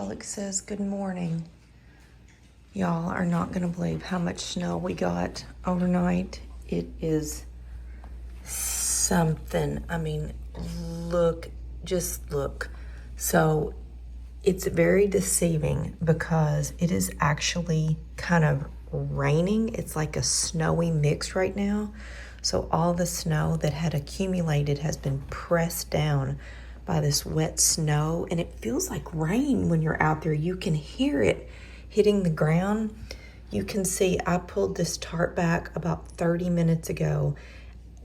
Pollock says good morning. Y'all are not going to believe how much snow we got overnight. It is something. I mean, look, just look. So it's very deceiving because it is actually kind of raining. It's like a snowy mix right now. So all the snow that had accumulated has been pressed down by this wet snow, and it feels like rain when you're out there. You can hear it hitting the ground. You can see I pulled this tarp back about 30 minutes ago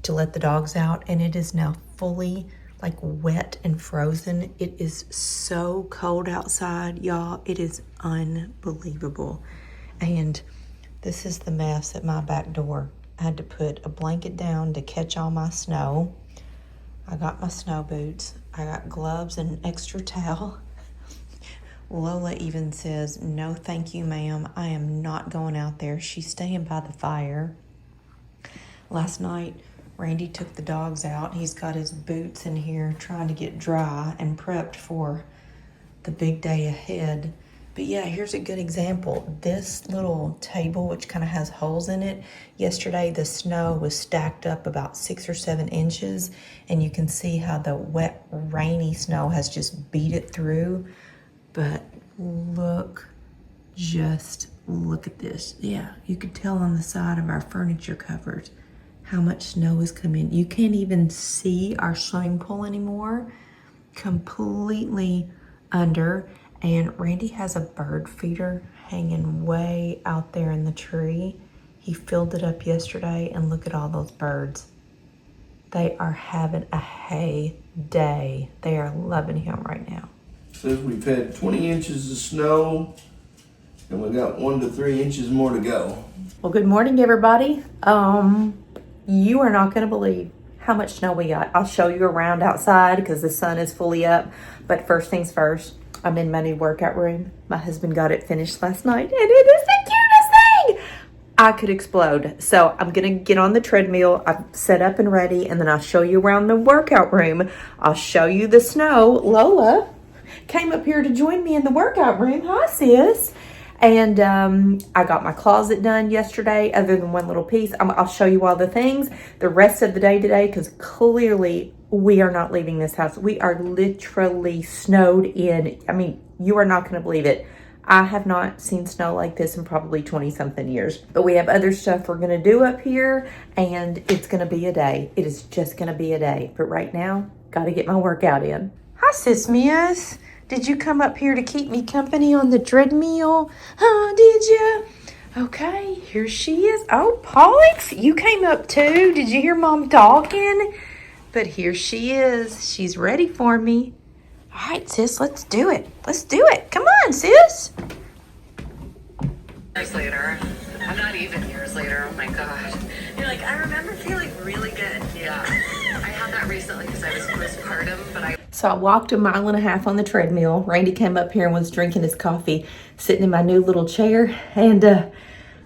to let the dogs out, and it is now fully like wet and frozen. It is so cold outside, y'all. It is unbelievable. And this is the mess at my back door. I had to put a blanket down to catch all my snow. I got my snow boots. I got gloves and an extra towel. Lola even says, no thank you, ma'am. I am not going out there. She's staying by the fire. Last night, Randy took the dogs out. He's got his boots in here trying to get dry and prepped for the big day ahead. But yeah, here's a good example. This little table, which kind of has holes in it, yesterday the snow was stacked up about 6 or 7 inches, and you can see how the wet, rainy snow has just beat it through. But just look at this. Yeah, you could tell on the side of our furniture covers how much snow is coming. You can't even see our swimming pool anymore. Completely under. And Randy has a bird feeder hanging way out there in the tree. He filled it up yesterday, and look at all those birds. They are having a heyday. They are loving him right now. Says we've had 20 inches of snow, and we got 1 to 3 inches more to go. Well, good morning, everybody. You are not going to believe how much snow we got. I'll show you around outside because the sun is fully up. But first things first, I'm in my new workout room. My husband got it finished last night, and it is the cutest thing. I could explode. So I'm going to get on the treadmill. I'm set up and ready, and then I'll show you around the workout room. I'll show you the snow. Lola came up here to join me in the workout room. Hi, sis. And I got my closet done yesterday, other than one little piece. I'll show you all the things the rest of the day today, because clearly we are not leaving this house. We are literally snowed in. I mean, you are not going to believe it. I have not seen snow like this in probably 20-something years. But we have other stuff we're going to do up here, and it's going to be a day. It is just going to be a day. But right now, got to get my workout in. Hi, sis Mias. Did you come up here to keep me company on the treadmill? Huh, did you? Okay, here she is. Oh, Pollux, you came up too. Did you hear Mom talking? But here she is. She's ready for me. All right, sis, let's do it. Let's do it. Come on, sis. Years later. I'm not even years later. Oh my God. You're like, I remember feeling really good. Yeah. I had that recently because I was postpartum, but So I walked 1.5 miles on the treadmill. Randy came up here and was drinking his coffee, sitting in my new little chair. And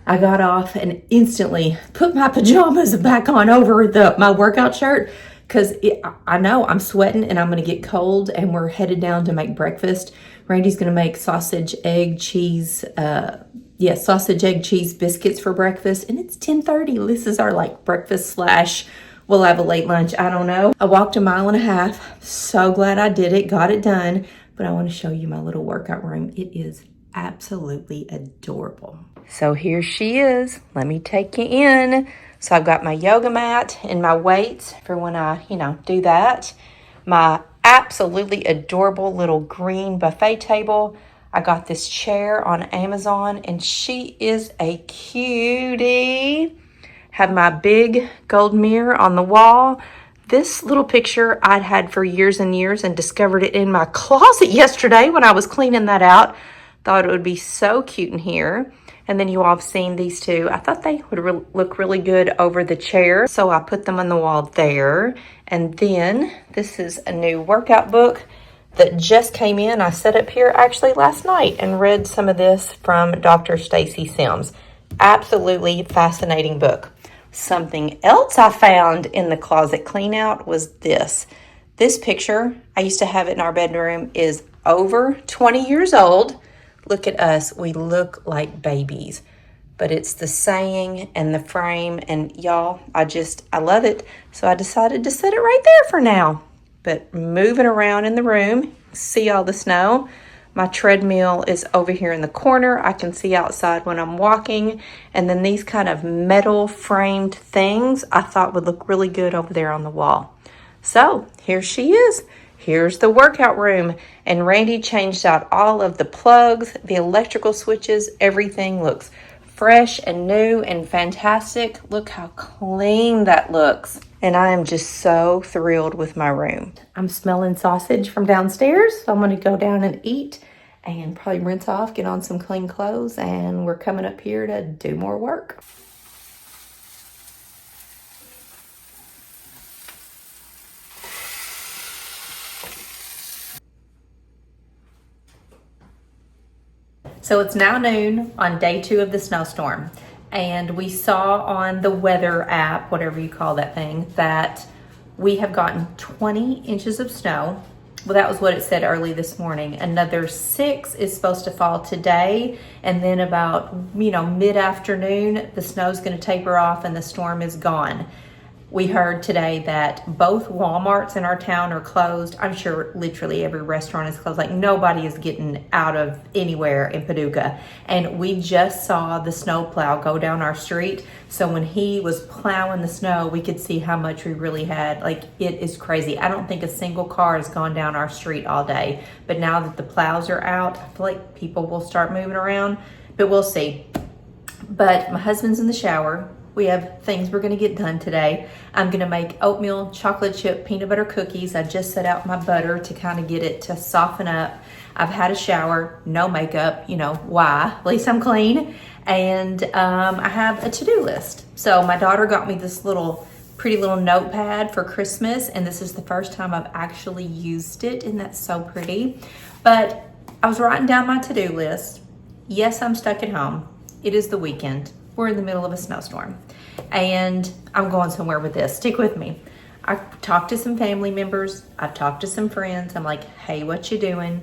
I got off and instantly put my pajamas back on over my workout shirt, because I know I'm sweating and I'm going to get cold, and we're headed down to make breakfast. Randy's going to make sausage, egg, cheese, sausage, egg, cheese biscuits for breakfast. And it's 10:30. This is our like breakfast / we'll have a late lunch. I don't know. I walked 1.5 miles. So glad I did it. Got it done. But I want to show you my little workout room. It is absolutely adorable. So here she is. Let me take you in. So I've got my yoga mat and my weights for when I, do that. My absolutely adorable little green buffet table. I got this chair on Amazon, and she is a cutie. Have my big gold mirror on the wall. This little picture I'd had for years and years, and discovered it in my closet yesterday when I was cleaning that out. Thought it would be so cute in here. And then you all have seen these two. I thought they would look really good over the chair, so I put them on the wall there. And then this is a new workout book that just came in. I set up here actually last night and read some of this from Dr. Stacy Sims. Absolutely fascinating book. Something else I found in the closet clean out was this. This picture, I used to have it in our bedroom, is over 20 years old. Look at us. We look like babies. But it's the saying and the frame, and y'all, I love it. So I decided to set it right there for now. But moving around in the room, see all the snow. My treadmill is over here in the corner. I can see outside when I'm walking. And then these kind of metal framed things I thought would look really good over there on the wall. So here she is. Here's the workout room. And Randy changed out all of the plugs, the electrical switches. Everything looks fresh and new and fantastic. Look how clean that looks. And I am just so thrilled with my room. I'm smelling sausage from downstairs, so I'm going to go down and eat and probably rinse off, get on some clean clothes, and we're coming up here to do more work. So it's now noon on day 2 of the snowstorm. And we saw on the weather app, whatever you call that thing, that we have gotten 20 inches of snow. Well, that was what it said early this morning. Another 6 is supposed to fall today. And then about, mid-afternoon, the snow's going to taper off and the storm is gone. We heard today that both Walmarts in our town are closed. I'm sure literally every restaurant is closed. Like nobody is getting out of anywhere in Paducah. And we just saw the snow plow go down our street. So when he was plowing the snow, we could see how much we really had. Like it is crazy. I don't think a single car has gone down our street all day. But now that the plows are out, I feel like people will start moving around. But we'll see. But my husband's in the shower. We have things we're going to get done today. I'm going to make oatmeal chocolate chip peanut butter cookies. I just set out my butter to kind of get it to soften up. I've had a shower, no makeup, why? At least I'm clean. And I have a to-do list. So my daughter got me this pretty little notepad for Christmas, and this is the first time I've actually used it, and that's so pretty. But I was writing down my to-do list. Yes, I'm stuck at home. It is the weekend. We're in the middle of a snowstorm, and I'm going somewhere with this. Stick with me. I've talked to some family members. I've talked to some friends. I'm like, hey, what you doing?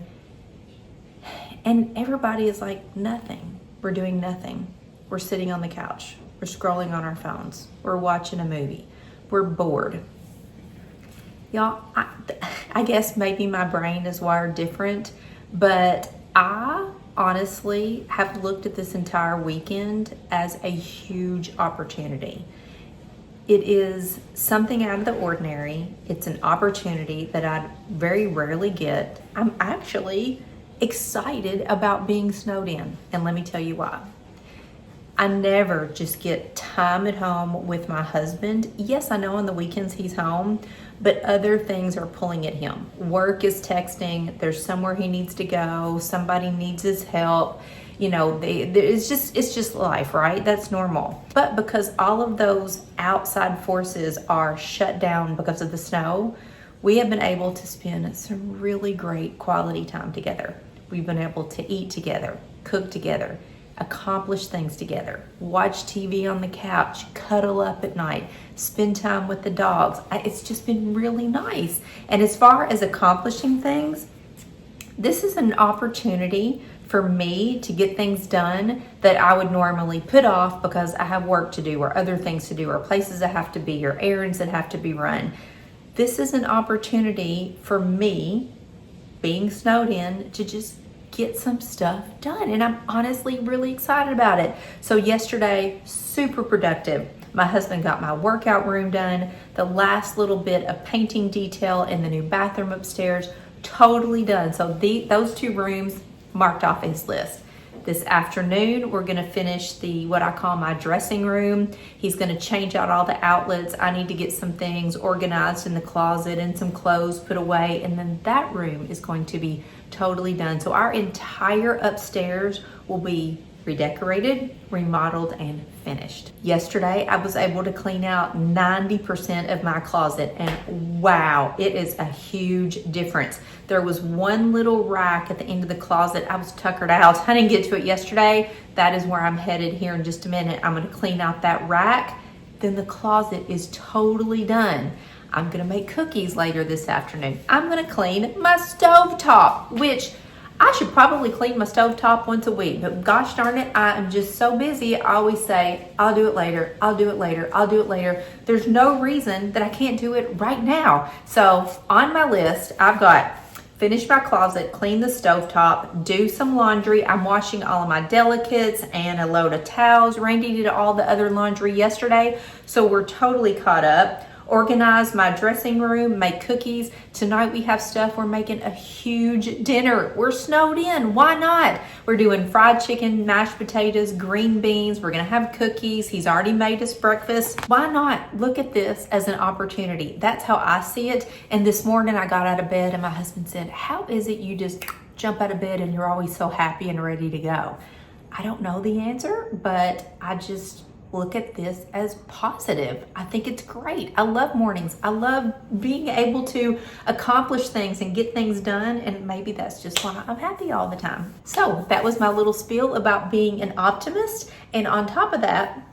And everybody is like, nothing. We're doing nothing. We're sitting on the couch. We're scrolling on our phones. We're watching a movie. We're bored. Y'all, I guess maybe my brain is wired different, but I honestly have looked at this entire weekend as a huge opportunity. It is something out of the ordinary. It's an opportunity that I very rarely get. I'm actually excited about being snowed in, and let me tell you why. I never just get time at home with my husband. Yes, I know on the weekends he's home, but other things are pulling at him. Work is texting, there's somewhere he needs to go, somebody needs his help. It's just life, right? That's normal. But because all of those outside forces are shut down because of the snow, we have been able to spend some really great quality time together. We've been able to eat together, cook together, accomplish things together, watch TV on the couch, cuddle up at night, spend time with the dogs. It's just been really nice. And as far as accomplishing things, this is an opportunity for me to get things done that I would normally put off because I have work to do or other things to do or places I have to be or errands that have to be run. This is an opportunity for me, being snowed in, to just get some stuff done, and I'm honestly really excited about it. So yesterday, super productive. My husband got my workout room done. The last little bit of painting detail in the new bathroom upstairs, totally done. So those 2 rooms marked off his list. This afternoon, we're gonna finish what I call my dressing room. He's gonna change out all the outlets. I need to get some things organized in the closet and some clothes put away, and then that room is going to be totally done. So our entire upstairs will be redecorated, remodeled, and finished. Yesterday, I was able to clean out 90% of my closet, and wow, it is a huge difference. There was one little rack at the end of the closet. I was tuckered out. I didn't get to it yesterday. That is where I'm headed here in just a minute. I'm going to clean out that rack. Then the closet is totally done. I'm gonna make cookies later this afternoon. I'm gonna clean my stovetop, which I should probably clean my stovetop once a week, but gosh darn it, I am just so busy. I always say, I'll do it later, I'll do it later, I'll do it later. There's no reason that I can't do it right now. So on my list, I've got finish my closet, clean the stovetop, do some laundry. I'm washing all of my delicates and a load of towels. Randy did all the other laundry yesterday, so we're totally caught up. Organize my dressing room, make cookies. Tonight we have stuff. We're making a huge dinner. We're snowed in. Why not? We're doing fried chicken, mashed potatoes, green beans. We're gonna have cookies. He's already made us breakfast. Why not look at this as an opportunity? That's how I see it. And this morning I got out of bed and my husband said, how is it you just jump out of bed and you're always so happy and ready to go? I don't know the answer, but I just look at this as positive. I think it's great. I love mornings. I love being able to accomplish things and get things done, and maybe that's just why I'm happy all the time. So that was my little spiel about being an optimist. And on top of that,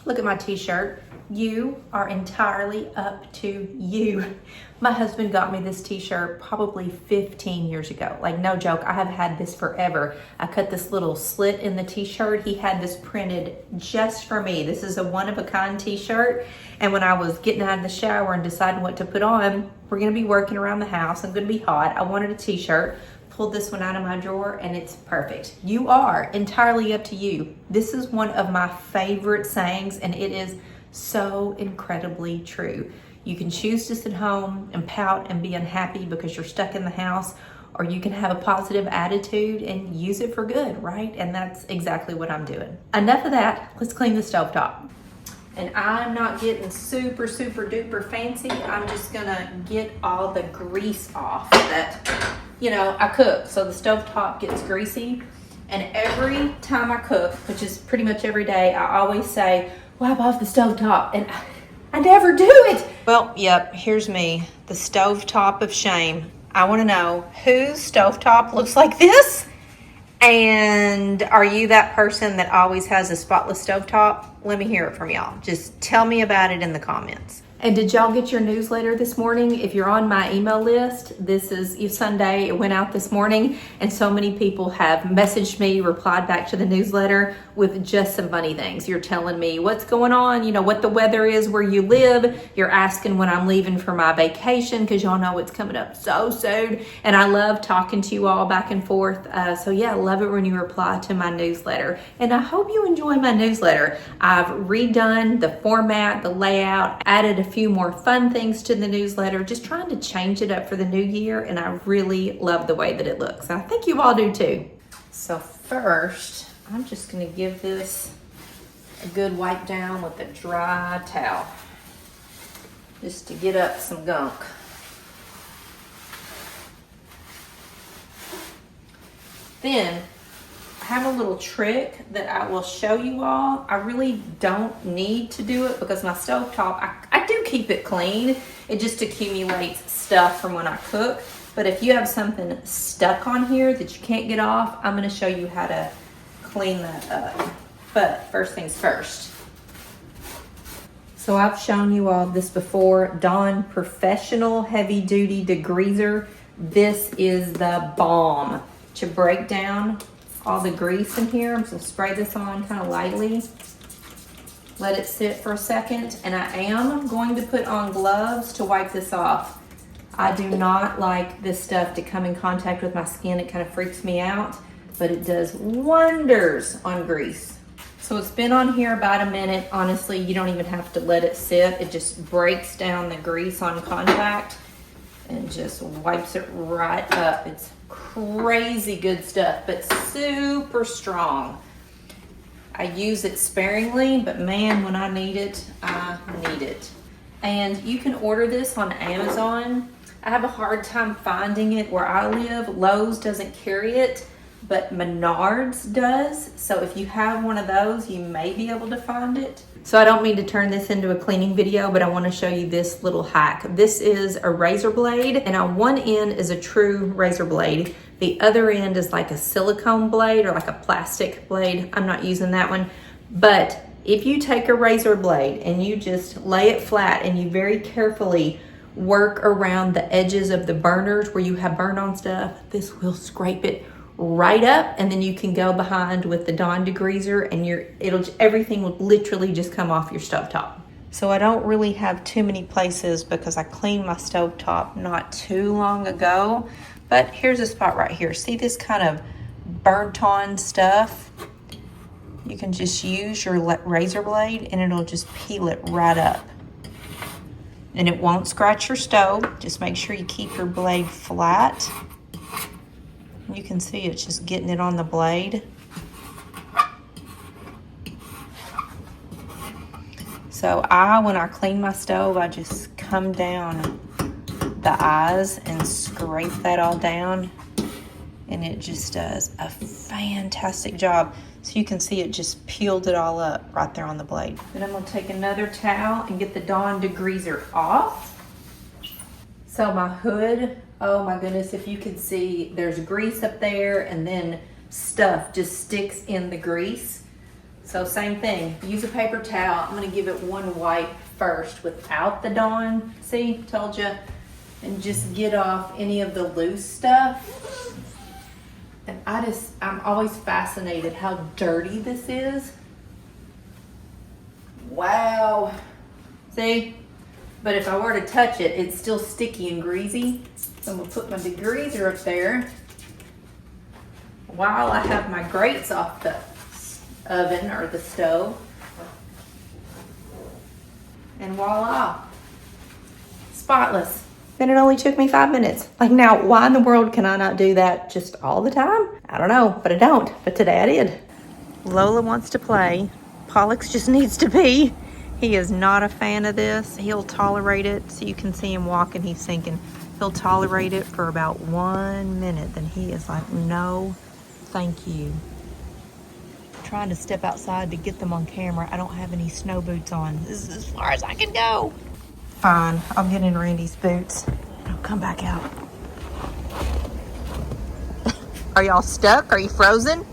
look at my t-shirt. You are entirely up to you. My husband got me this t-shirt probably 15 years ago. Like, no joke, I have had this forever. I cut this little slit in the t-shirt. He had this printed just for me. This is a one-of-a-kind t-shirt. And when I was getting out of the shower and deciding what to put on, we're gonna be working around the house. I'm gonna be hot. I wanted a t-shirt. Pulled this one out of my drawer and it's perfect. You are entirely up to you. This is one of my favorite sayings, and it is so incredibly true. You can choose to sit home and pout and be unhappy because you're stuck in the house, or you can have a positive attitude and use it for good, right? And that's exactly what I'm doing. Enough of that, let's clean the stovetop. And I'm not getting super duper fancy. I'm just gonna get all the grease off that, you know, I cook. So the stovetop gets greasy. And every time I cook, which is pretty much every day, I always say, wipe off the stovetop, and I never do it. Well, yep, here's me, the stovetop of shame. I wanna know whose stovetop looks like this? And are you that person that always has a spotless stovetop? Let me hear it from y'all. Just tell me about it in the comments. And did y'all get your newsletter this morning? If you're on my email list, this is Sunday. It went out this morning, and so many people have messaged me, replied back to the newsletter with just some funny things. You're telling me what's going on, you know, what the weather is where you live. You're asking when I'm leaving for my vacation, because y'all know it's coming up so soon. And I love talking to you all back and forth. So yeah, I love it when you reply to my newsletter. And I hope you enjoy my newsletter. I've redone the format, the layout, added a few more fun things to the newsletter, just trying to change it up for the new year, and I really love the way that it looks. I think you all do too. So first, I'm just gonna give this a good wipe down with a dry towel, just to get up some gunk. Then I have a little trick that I will show you all. I really don't need to do it because my stovetop, I do keep it clean. It just accumulates stuff from when I cook. But if you have something stuck on here that you can't get off, I'm gonna show you how to clean that up. But first things first. So I've shown you all this before. Dawn Professional Heavy Duty Degreaser. This is the bomb to break down all the grease in here. I'm just gonna spray this on kind of lightly. Let it sit for a second, and I am going to put on gloves to wipe this off. I do not like this stuff to come in contact with my skin. It kind of freaks me out, but it does wonders on grease. So it's been on here about a minute. Honestly, you don't even have to let it sit. It just breaks down the grease on contact and just wipes it right up. It's crazy good stuff, but super strong. I use it sparingly, but man, when I need it, I need it. And you can order this on Amazon. I have a hard time finding it where I live. Lowe's doesn't carry it, but Menards does. So if you have one of those, you may be able to find it. So I don't mean to turn this into a cleaning video, but I want to show you this little hack. This is a razor blade, and on one end is a true razor blade. The other end is like a silicone blade or like a plastic blade. I'm not using that one. But if you take a razor blade and you just lay it flat and you very carefully work around the edges of the burners where you have burn on stuff, this will scrape it right up, and then you can go behind with the Dawn degreaser and everything will literally just come off your stovetop. So I don't really have too many places because I cleaned my stovetop not too long ago, but here's a spot right here. See this kind of burnt on stuff? You can just use your razor blade and it'll just peel it right up. And it won't scratch your stove. Just make sure you keep your blade flat. You can see it's just getting it on the blade. So when I clean my stove, I just come down the eyes and scrape that all down. And it just does a fantastic job. So you can see it just peeled it all up right there on the blade. Then I'm gonna take another towel and get the Dawn degreaser off. So my hood, oh my goodness, if you can see, there's grease up there and then stuff just sticks in the grease. So same thing, use a paper towel. I'm gonna give it one wipe first without the Dawn. See, told you. And just get off any of the loose stuff. And I'm always fascinated how dirty this is. Wow. See? But if I were to touch it, it's still sticky and greasy. So I'm gonna put my degreaser up there while I have my grates off the oven or the stove. And voila, spotless. And it only took me 5 minutes. Like now, why in the world can I not do that just all the time? I don't know, but I don't. But today I did. Lola wants to play. Pollux just needs to pee. He is not a fan of this. He'll tolerate it. So you can see him walking, he's thinking. He'll tolerate it for about 1 minute. Then he is like, no, thank you. I'm trying to step outside to get them on camera. I don't have any snow boots on. This is as far as I can go. Fine, I'll get in Randy's boots and I'll come back out. Are y'all stuck? Are you frozen?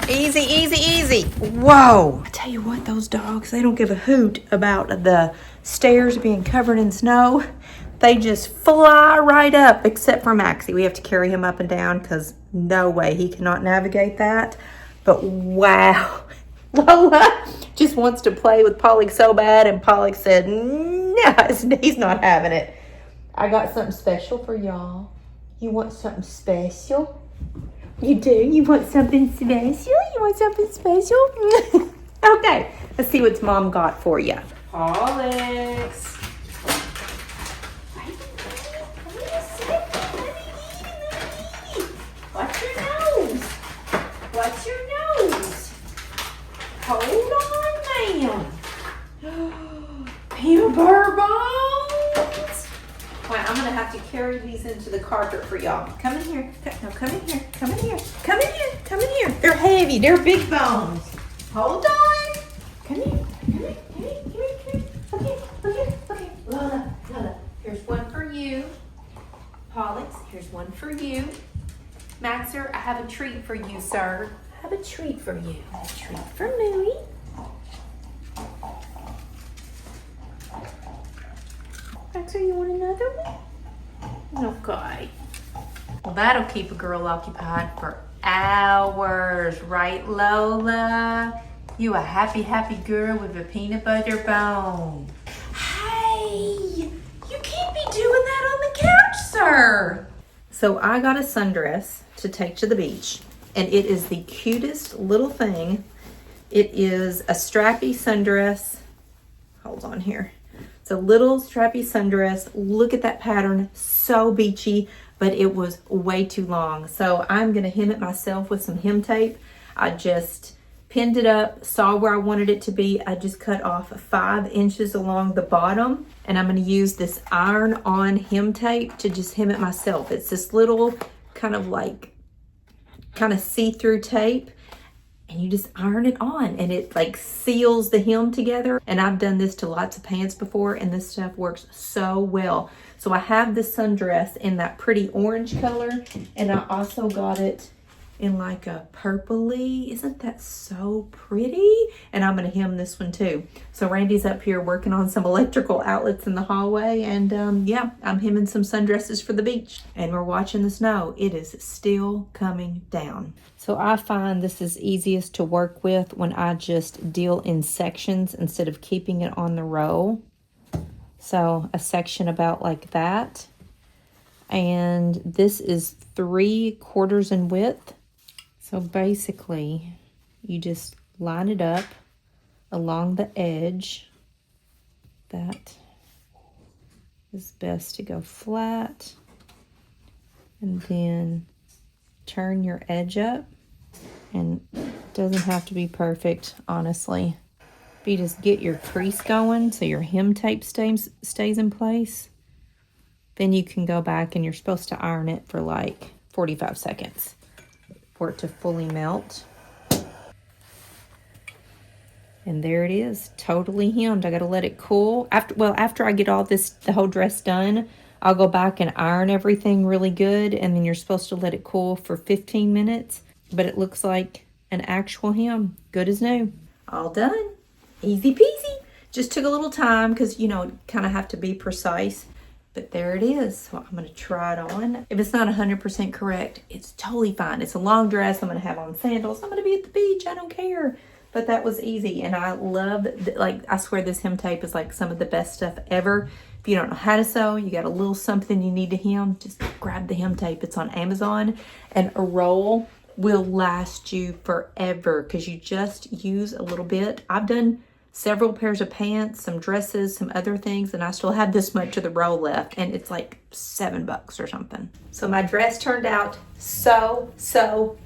Easy, easy, easy. Whoa. I tell you what, those dogs, they don't give a hoot about the stairs being covered in snow. They just fly right up, except for Maxie. We have to carry him up and down because no way, he cannot navigate that. But wow, Lola just wants to play with Pollux so bad, and Pollux said, no, he's not having it. I got something special for y'all. You want something special? You do? You want something special? You want something special? Okay, let's see what Mom got for you. Pollux. What's your nose? What's your nose? Hold on, ma'am. Peanut butter bones. Wait, I'm gonna have to carry these into the carpet for y'all. Come in here. No, come in here. Come in here. Come in here. Come in here. They're heavy. They're big bones. Hold on. Come here. Come here. Come here. Come here. Come here. Okay. Okay. Okay. Lola. Lola. Here's one for you. Pollux. Here's one for you. Maxer, I have a treat for you, sir. I have a treat for you. A treat for Louie. Maxer, you want another one? Okay. Well, that'll keep a girl occupied for hours, right, Lola? You a happy, happy girl with a peanut butter bone. Hey, you can't be doing that on the couch, sir. So I got a sundress to take to the beach, and it is the cutest little thing. It is a strappy sundress. Hold on here. It's a little strappy sundress. Look at that pattern, so beachy, but it was way too long. So I'm gonna hem it myself with some hem tape. I just pinned it up, saw where I wanted it to be. I just cut off 5 inches along the bottom, and I'm gonna use this iron-on hem tape to just hem it myself. It's this little kind of see-through tape, and you just iron it on, and it like seals the hem together. And I've done this to lots of pants before, and this stuff works so well. So I have this sundress in that pretty orange color, and I also got it in like a purpley. Isn't that so pretty? And I'm gonna hem this one too. So Randy's up here working on some electrical outlets in the hallway, and yeah, I'm hemming some sundresses for the beach. And we're watching the snow. It is still coming down. So I find this is easiest to work with when I just deal in sections instead of keeping it on the row. So a section about like that. And this is 3/4 in width. So basically, you just line it up along the edge. That is best to go flat. And then turn your edge up. And it doesn't have to be perfect, honestly. But you just get your crease going so your hem tape stays in place. Then you can go back and you're supposed to iron it for like 45 seconds for it to fully melt. And there it is, totally hemmed. I gotta let it cool. After I get all this, the whole dress done, I'll go back and iron everything really good, and then you're supposed to let it cool for 15 minutes. But it looks like an actual hem, good as new. All done, easy peasy. Just took a little time because, you know, kind of have to be precise. But there it is. So I'm going to try it on. If it's not 100% correct, it's totally fine. It's a long dress. I'm going to have on sandals. I'm going to be at the beach. I don't care. But that was easy. And I love, I swear this hem tape is like some of the best stuff ever. If you don't know how to sew, you got a little something you need to hem, just grab the hem tape. It's on Amazon. And a roll will last you forever because you just use a little bit. I've done several pairs of pants, some dresses, some other things, and I still have this much of the roll left, and it's like $7 or something. So my dress turned out so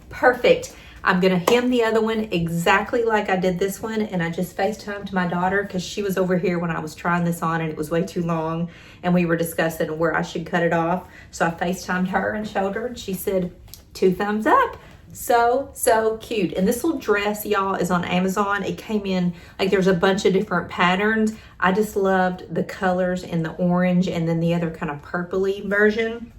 perfect. I'm gonna hem the other one exactly like I did this one, and I just FaceTimed my daughter because she was over here when I was trying this on and it was way too long, and we were discussing where I should cut it off. So I FaceTimed her and showed her, and she said 2 thumbs up. So cute. And this little dress, y'all, is on Amazon. It came in, like, there's a bunch of different patterns. I just loved the colors and the orange and then the other kind of purpley version.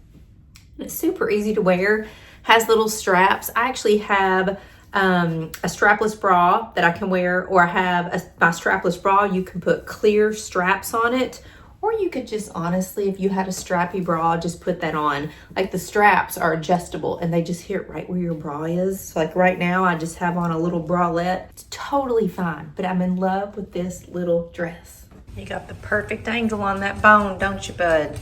It's super easy to wear. Has little straps. I actually have a strapless bra that I can wear, or I have my strapless bra. You can put clear straps on it. Or you could just, honestly, if you had a strappy bra, just put that on. Like, the straps are adjustable and they just hit right where your bra is. So like right now, I just have on a little bralette. It's totally fine, but I'm in love with this little dress. You got the perfect angle on that bone, don't you, bud?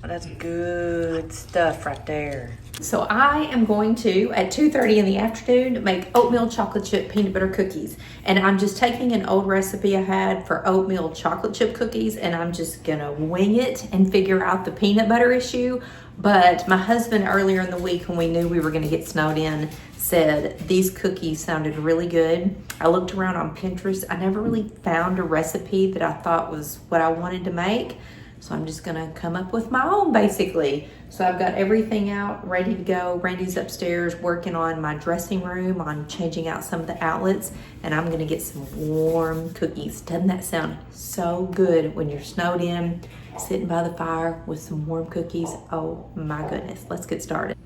Oh, that's good stuff right there. So I am going to, at 2:30 in the afternoon, make oatmeal chocolate chip peanut butter cookies. And I'm just taking an old recipe I had for oatmeal chocolate chip cookies, and I'm just gonna wing it and figure out the peanut butter issue. But my husband, earlier in the week when we knew we were gonna get snowed in, said these cookies sounded really good. I looked around on Pinterest. I never really found a recipe that I thought was what I wanted to make. So I'm just gonna come up with my own, basically. So I've got everything out, ready to go. Randy's upstairs working on my dressing room, on changing out some of the outlets, and I'm gonna get some warm cookies. Doesn't that sound so good when you're snowed in, sitting by the fire with some warm cookies? Oh my goodness, let's get started.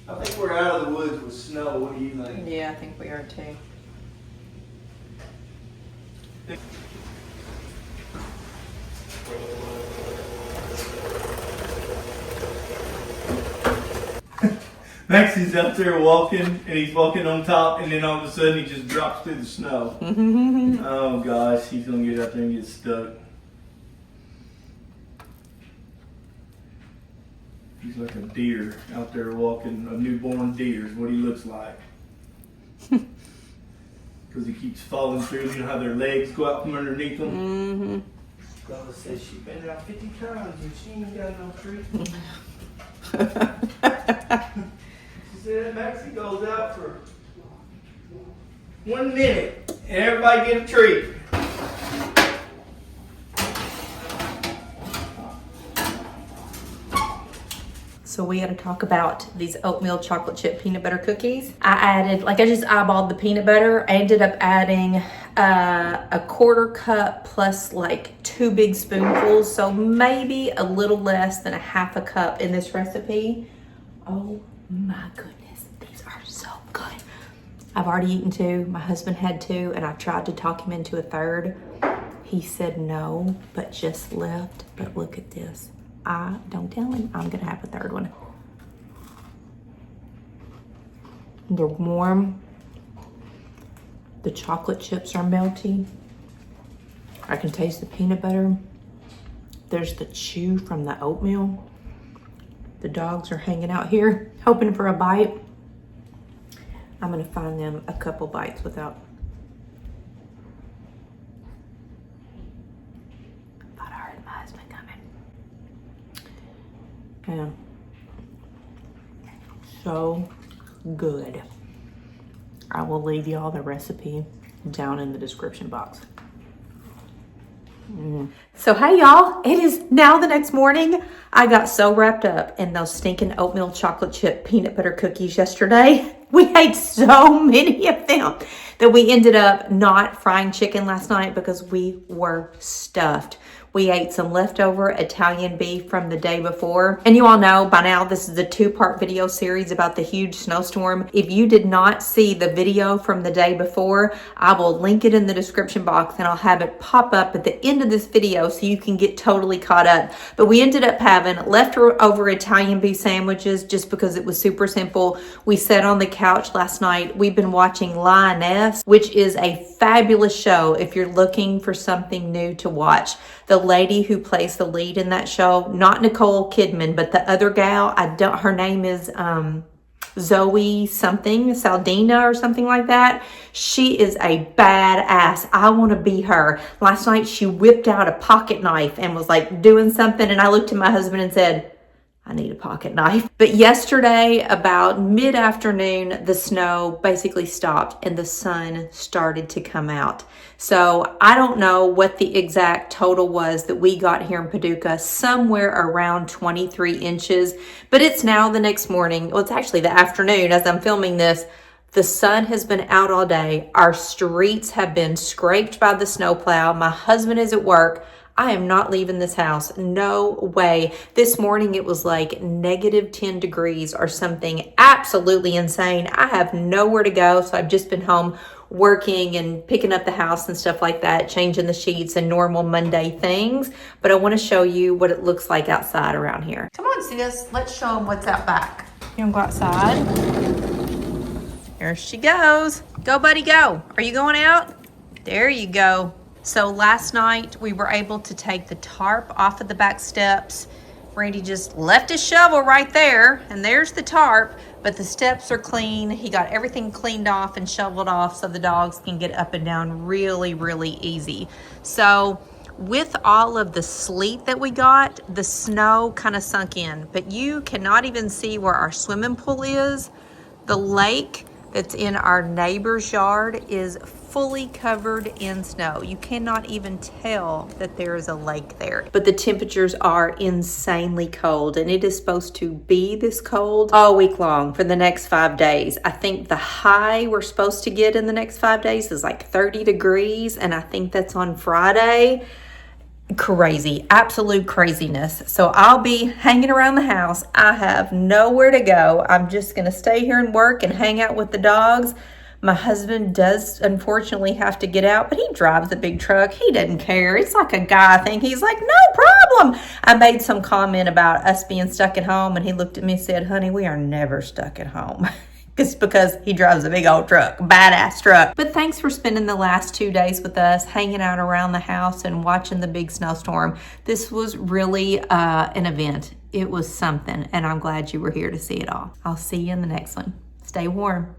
I think we're out of the woods with snow. What do you think? Yeah, I think we are too. Maxie's out there walking, and he's walking on top, and then all of a sudden he just drops through the snow. Oh gosh, he's gonna get out there and get stuck. He's like a deer out there walking, a newborn deer is what he looks like. Because he keeps falling through. You know how their legs go out from underneath them? Mm-hmm. Bella says she's been out 50 times and she ain't got no treat. She said Maxie goes out for 1 minute and everybody get a treat. So we had to talk about these oatmeal chocolate chip peanut butter cookies. I added, I just eyeballed the peanut butter. I ended up adding a 1/4 cup plus like 2 big spoonfuls. So maybe a little less than a 1/2 cup in this recipe. Oh my goodness, these are so good. I've already eaten 2. My husband had 2 and I tried to talk him into a 3rd. He said no, but just left. But look at this. Don't tell him I'm gonna have a 3rd one. They're warm. The chocolate chips are melty. I can taste the peanut butter. There's the chew from the oatmeal. The dogs are hanging out here, hoping for a bite. I'm gonna find them a couple bites without. I thought I heard my husband coming. Yeah. So good. I will leave y'all the recipe down in the description box. So hey y'all, it is now the next morning. I got so wrapped up in those stinking oatmeal chocolate chip peanut butter cookies yesterday. We ate so many of them that we ended up not frying chicken last night because we were stuffed. We ate some leftover Italian beef from the day before. And you all know by now, this is a 2-part video series about the huge snowstorm. If you did not see the video from the day before, I will link it in the description box and I'll have it pop up at the end of this video so you can get totally caught up. But we ended up having leftover Italian beef sandwiches just because it was super simple. We sat on the couch last night. We've been watching Lioness, which is a fabulous show if you're looking for something new to watch. The lady who plays the lead in that show, not Nicole Kidman, but the other gal, her name is Zoe something, Saldina or something like that. She is a badass. I want to be her. Last night she whipped out a pocket knife and was like doing something, and I looked at my husband and said, I need a pocket knife. But yesterday, about mid-afternoon, the snow basically stopped and the sun started to come out. So I don't know what the exact total was that we got here in Paducah, somewhere around 23 inches. But it's now the next morning. Well, it's actually the afternoon as I'm filming this. The sun has been out all day. Our streets have been scraped by the snowplow. My husband is at work. I am not leaving this house. No way. This morning it was like negative 10 degrees or something absolutely insane. I have nowhere to go, so I've just been home working and picking up the house and stuff like that, changing the sheets and normal Monday things. But I want to show you what it looks like outside around here. Come on, sis. Let's show them what's out back. You want to go outside? There she goes. Go, buddy, go. Are you going out? There you go. So last night we were able to take the tarp off of the back steps. Randy just left his shovel right there, and there's the tarp, but the steps are clean. He got everything cleaned off and shoveled off so the dogs can get up and down really, really easy. So with all of the sleet that we got, the snow kind of sunk in, but you cannot even see where our swimming pool is. The lake that's in our neighbor's yard is fully covered in snow. You cannot even tell that there is a lake there. But the temperatures are insanely cold, and it is supposed to be this cold all week long for the next 5 days. I think the high we're supposed to get in the next 5 days is like 30 degrees, and I think that's on Friday. Crazy, absolute craziness. So I'll be hanging around the house. I have nowhere to go. I'm just gonna stay here and work and hang out with the dogs. My husband does unfortunately have to get out, but he drives a big truck. He doesn't care. It's like a guy thing. He's like, no problem. I made some comment about us being stuck at home, and he looked at me and said, honey, we are never stuck at home. It's because he drives a big old truck, badass truck. But thanks for spending the last 2 days with us, hanging out around the house and watching the big snowstorm. This was really an event. It was something, and I'm glad you were here to see it all. I'll see you in the next one. Stay warm.